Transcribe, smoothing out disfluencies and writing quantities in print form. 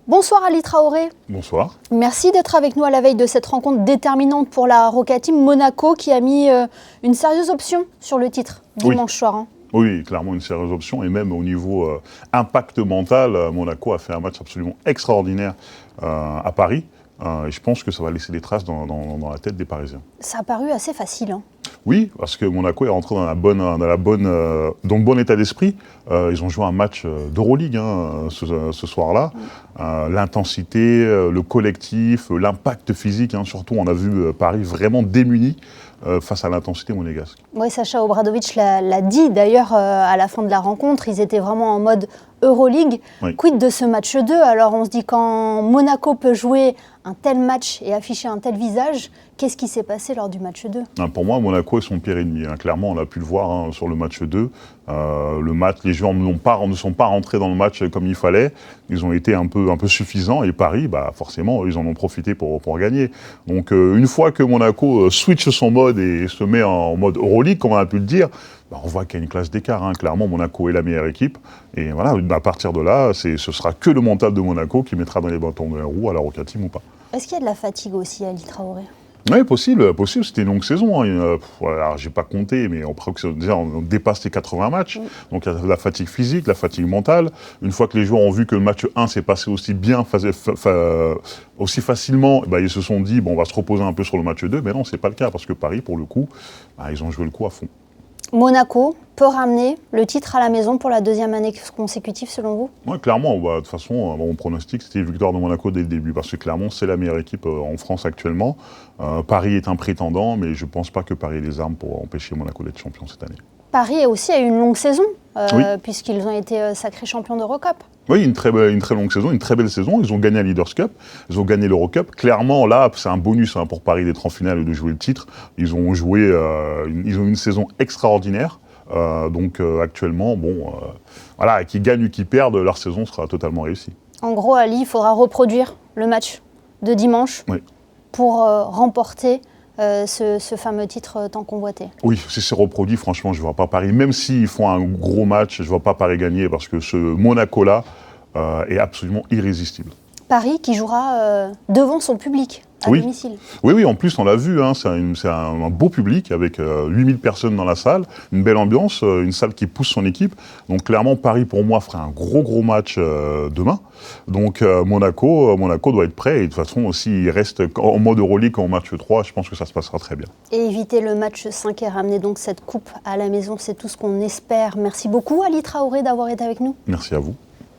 Bonsoir Ali Traoré. Bonsoir. Merci d'être avec nous à la veille de cette rencontre déterminante pour la Roca Team. Monaco qui a mis une sérieuse option sur le titre dimanche soir. Hein. Oui, clairement une sérieuse option. Et même au niveau impact mental, Monaco a fait un match absolument extraordinaire à Paris. Et je pense que ça va laisser des traces dans la tête des Parisiens. Ça a paru assez facile. Hein. Oui, parce que Monaco est rentré dans le bon état d'esprit. Ils ont joué un match d'Euroleague ce soir-là. L'intensité, le collectif, l'impact physique, surtout on a vu Paris vraiment démuni face à l'intensité monégasque. Oui, Sacha Obradovic l'a dit d'ailleurs à la fin de la rencontre. Ils étaient vraiment en mode Euroleague. Oui. Quid de ce match 2 ? Alors on se dit quand Monaco peut jouer un tel match et afficher un tel visage, qu'est-ce qui s'est passé lors du match 2 ? Pour moi, Monaco est son pire ennemi. Clairement, on a pu le voir sur le match 2. Les joueurs ne sont pas rentrés dans le match comme il fallait. Ils ont été un peu suffisants. Et Paris, forcément, ils en ont profité pour gagner. Donc, une fois que Monaco switch son mode et se met en mode Euroleague, comme on a pu le dire, on voit qu'il y a une classe d'écart. Clairement, Monaco est la meilleure équipe. Et voilà, à partir de là, ce sera que le mental de Monaco qui mettra dans les bâtons de roues à la Roca Team ou pas. Est-ce qu'il y a de la fatigue aussi à Ali Traoré ? Oui, possible. C'était une longue saison. Alors, j'ai pas compté, mais on dépasse les 80 matchs. Donc, il y a la fatigue physique, la fatigue mentale. Une fois que les joueurs ont vu que le match 1 s'est passé aussi bien, aussi facilement, ils se sont dit, on va se reposer un peu sur le match 2. Mais non, c'est pas le cas, parce que Paris, pour le coup, ils ont joué le coup à fond. Monaco peut ramener le titre à la maison pour la deuxième année consécutive, selon vous ? Oui, clairement. De toute façon, mon pronostic, c'était victoire de Monaco dès le début. Parce que clairement, c'est la meilleure équipe en France actuellement. Paris est un prétendant, mais je ne pense pas que Paris ait les armes pour empêcher Monaco d'être champion cette année. Paris aussi a eu une longue saison, puisqu'ils ont été sacrés champions d'Eurocup. Oui, une très longue saison, une très belle saison. Ils ont gagné la Leaders Cup, ils ont gagné l'Eurocup. Clairement, là, c'est un bonus pour Paris d'être en finale et de jouer le titre. Ils ont une saison extraordinaire. Actuellement, qu'ils gagnent ou qu'ils perdent, leur saison sera totalement réussie. En gros, Ali, il faudra reproduire le match de dimanche pour remporter ce fameux titre tant convoité. Oui, si c'est reproduit, franchement, je ne vois pas Paris. Même s'ils font un gros match, je ne vois pas Paris gagner parce que ce Monaco-là est absolument irrésistible. Paris qui jouera devant son public à domicile. Oui, en plus, on l'a vu, c'est un beau public avec 8000 personnes dans la salle, une belle ambiance, une salle qui pousse son équipe. Donc clairement, Paris, pour moi, fera un gros match demain. Donc Monaco doit être prêt. Et de toute façon, s'il reste en mode Euroleague en match 3, je pense que ça se passera très bien. Et éviter le match 5 et ramener donc cette coupe à la maison, c'est tout ce qu'on espère. Merci beaucoup, Ali Traoré, d'avoir été avec nous. Merci à vous.